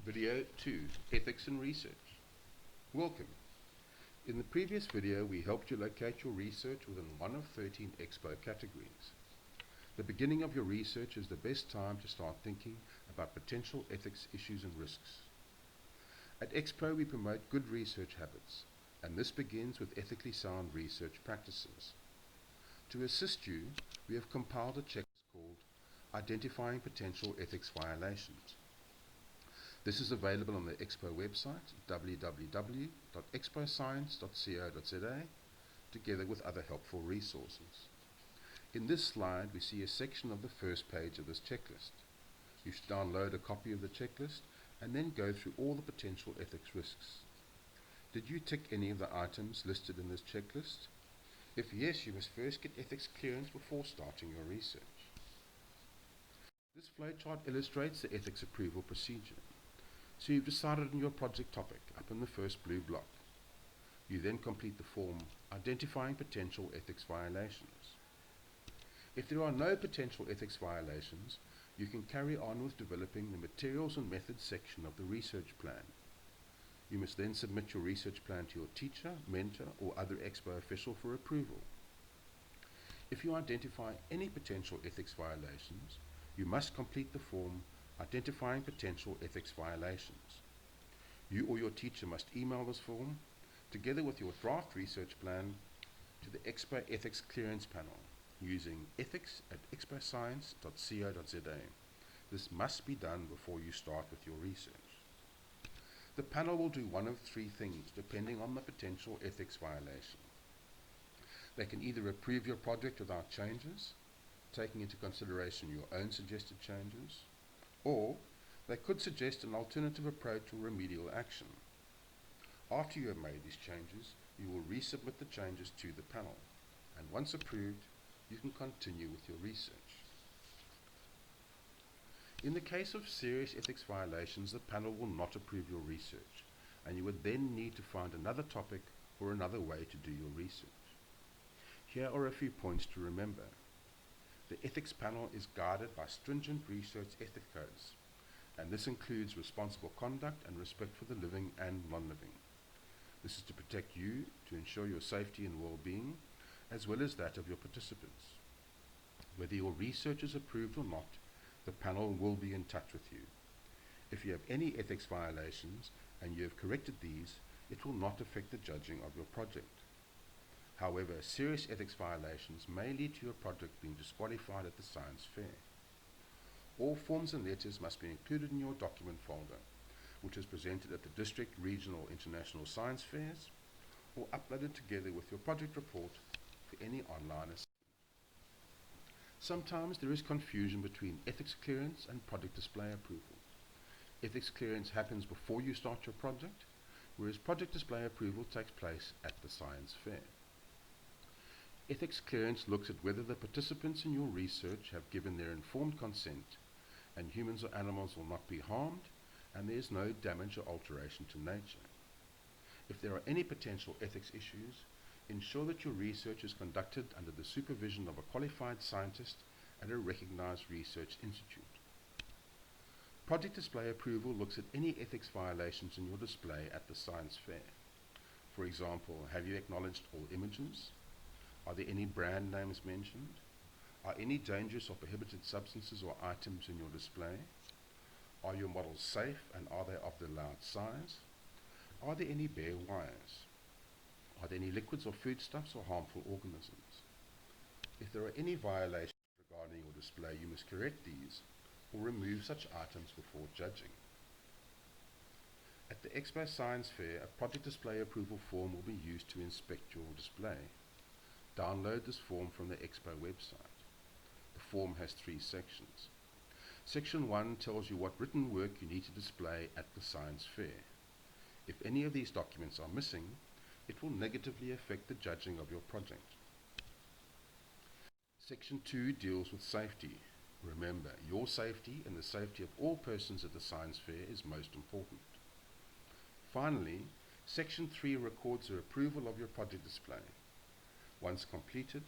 Video 2, Ethics in Research. Welcome. In the previous video, we helped you locate your research within one of 13 Expo categories. The beginning of your research is the best time to start thinking about potential ethics issues and risks. At Expo, we promote good research habits, and this begins with ethically sound research practices. To assist you, we have compiled a checklist called Identifying Potential Ethics Violations. This is available on the Expo website, www.exposcience.co.za, together with other helpful resources. In this slide, we see a section of the first page of this checklist. You should download a copy of the checklist and then go through all the potential ethics risks. Did you tick any of the items listed in this checklist? If yes, you must first get ethics clearance before starting your research. This flowchart illustrates the ethics approval procedure. So you've decided on your project topic up in the first blue block. You then complete the form Identifying Potential Ethics Violations. If there are no potential ethics violations, you can carry on with developing the Materials and Methods section of the research plan. You must then submit your research plan to your teacher, mentor, or other Expo official for approval. If you identify any potential ethics violations, you must complete the form Identifying Potential Ethics Violations. You or your teacher must email this form, together with your draft research plan, to the Expo Ethics Clearance Panel using ethics@exposcience.co.za. This must be done before you start with your research. The panel will do one of three things depending on the potential ethics violation. They can either approve your project without changes, taking into consideration your own suggested changes, or they could suggest an alternative approach or remedial action. After you have made these changes, you will resubmit the changes to the panel, and once approved, you can continue with your research. In the case of serious ethics violations, the panel will not approve your research, and you would then need to find another topic or another way to do your research. Here are a few points to remember. The ethics panel is guided by stringent research ethics codes, and this includes responsible conduct and respect for the living and non-living. This is to protect you, to ensure your safety and well-being, as well as that of your participants. Whether your research is approved or not, the panel will be in touch with you. If you have any ethics violations and you have corrected these, it will not affect the judging of your project. However, serious ethics violations may lead to your project being disqualified at the science fair. All forms and letters must be included in your document folder, which is presented at the district, regional, international science fairs, or uploaded together with your project report for any online assessment. Sometimes there is confusion between ethics clearance and project display approval. Ethics clearance happens before you start your project, whereas project display approval takes place at the science fair. Ethics clearance looks at whether the participants in your research have given their informed consent and humans or animals will not be harmed and there is no damage or alteration to nature. If there are any potential ethics issues, ensure that your research is conducted under the supervision of a qualified scientist at a recognized research institute. Project display approval looks at any ethics violations in your display at the science fair. For example, have you acknowledged all images? Are there any brand names mentioned? Are any dangerous or prohibited substances or items in your display? Are your models safe and are they of the allowed size? Are there any bare wires? Are there any liquids or foodstuffs or harmful organisms? If there are any violations regarding your display, you must correct these or remove such items before judging. At the Expo Science Fair, a project display approval form will be used to inspect your display. Download this form from the Expo website. The form has 3 sections. Section 1 tells you what written work you need to display at the science fair. If any of these documents are missing, it will negatively affect the judging of your project. Section 2 deals with safety. Remember, your safety and the safety of all persons at the science fair is most important. Finally, Section 3 records the approval of your project display. Once completed,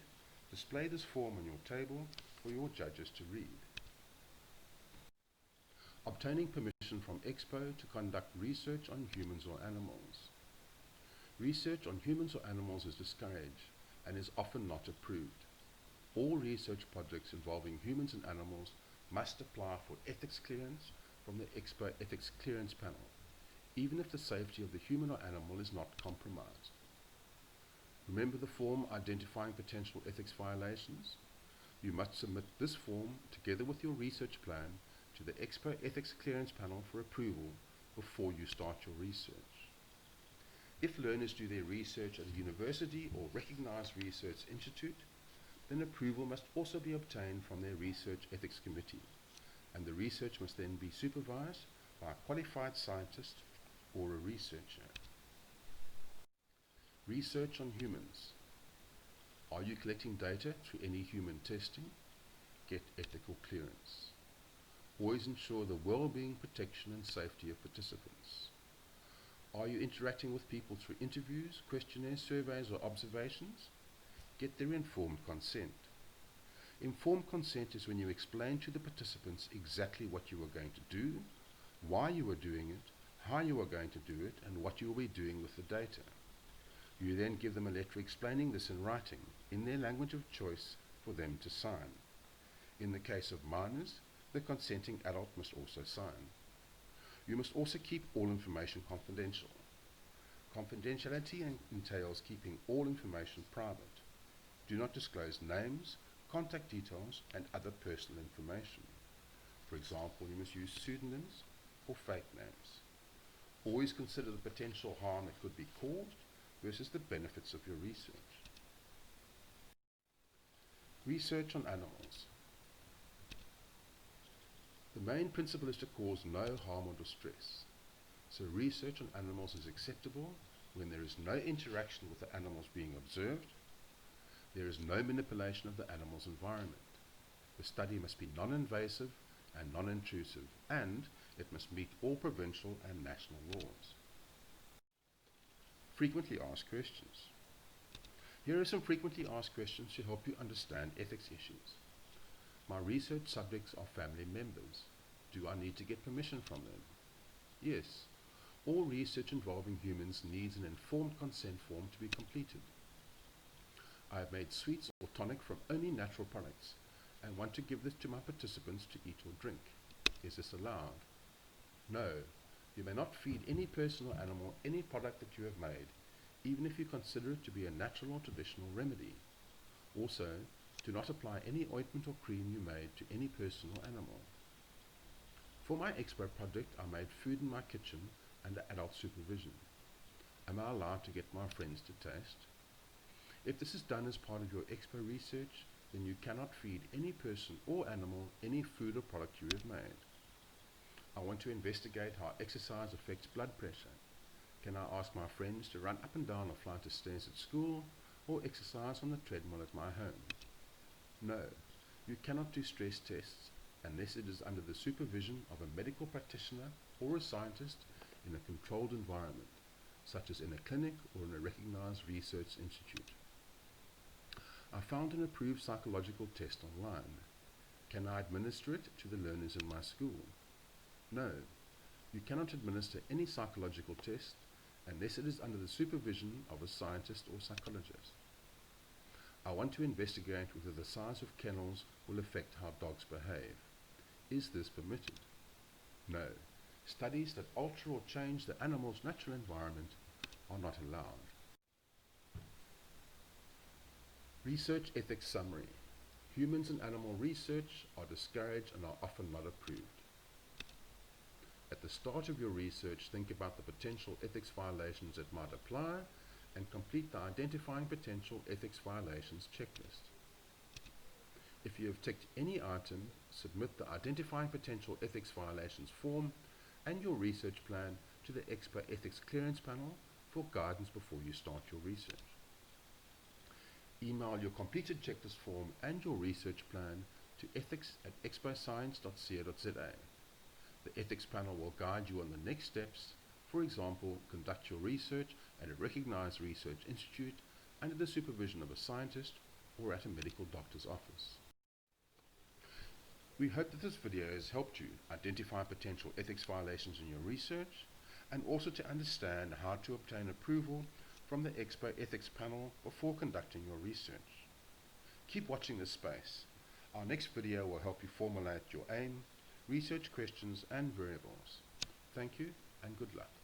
display this form on your table for your judges to read. Obtaining permission permission from Expo to conduct research on humans or animals. Research on humans or animals is discouraged and is often not approved. All research projects involving humans and animals must apply for ethics clearance from the Expo Ethics Clearance Panel, even if the safety of the human or animal is not compromised. Remember the form identifying potential ethics violations? You must submit this form together with your research plan to the Expo Ethics Clearance Panel for approval before you start your research. If learners do their research at a university or recognized research institute, then approval must also be obtained from their research ethics committee, and the research must then be supervised by a qualified scientist or a researcher. Research on humans. Are you collecting data through any human testing? Get ethical clearance. Always ensure the well-being, protection and safety of participants. Are you interacting with people through interviews, questionnaires, surveys or observations? Get their informed consent. Informed consent is when you explain to the participants exactly what you are going to do, why you are doing it, how you are going to do it, and what you will be doing with the data. You then give them a letter explaining this in writing, in their language of choice, for them to sign. In the case of minors, the consenting adult must also sign. You must also keep all information confidential. Confidentiality entails keeping all information private. Do not disclose names, contact details, and other personal information. For example, you must use pseudonyms or fake names. Always consider the potential harm that could be caused versus the benefits of your research. Research on animals. The main principle is to cause no harm or distress. So research on animals is acceptable when there is no interaction with the animals being observed, there is no manipulation of the animal's environment. The study must be non-invasive and non-intrusive, and it must meet all provincial and national laws. Frequently asked questions. Here are some frequently asked questions to help you understand ethics issues. My research subjects are family members. Do I need to get permission from them? Yes. All research involving humans needs an informed consent form to be completed. I have made sweets or tonic from only natural products and want to give this to my participants to eat or drink. Is this allowed? No. You may not feed any person or animal any product that you have made, even if you consider it to be a natural or traditional remedy. Also, do not apply any ointment or cream you made to any person or animal. For my Expo project, I made food in my kitchen under adult supervision. Am I allowed to get my friends to taste? If this is done as part of your Expo research, then you cannot feed any person or animal any food or product you have made. I want to investigate how exercise affects blood pressure. Can I ask my friends to run up and down a flight of stairs at school or exercise on the treadmill at my home? No, you cannot do stress tests unless it is under the supervision of a medical practitioner or a scientist in a controlled environment, such as in a clinic or in a recognized research institute. I found an approved psychological test online. Can I administer it to the learners in my school? No, you cannot administer any psychological test unless it is under the supervision of a scientist or psychologist. I want to investigate whether the size of kennels will affect how dogs behave. Is this permitted? No. Studies that alter or change the animal's natural environment are not allowed. Research ethics summary. Humans and animal research are discouraged and are often not approved. At the start of your research, think about the potential ethics violations that might apply and complete the Identifying Potential Ethics Violations checklist. If you have ticked any item, submit the Identifying Potential Ethics Violations form and your research plan to the Expo Ethics Clearance Panel for guidance before you start your research. Email your completed checklist form and your research plan to ethics@exposcience.co.za. The ethics panel will guide you on the next steps. For example, conduct your research at a recognized research institute under the supervision of a scientist or at a medical doctor's office. We hope that this video has helped you identify potential ethics violations in your research and also to understand how to obtain approval from the Expo Ethics Panel before conducting your research. Keep watching this space. Our next video will help you formulate your aim, research questions and variables. Thank you and good luck.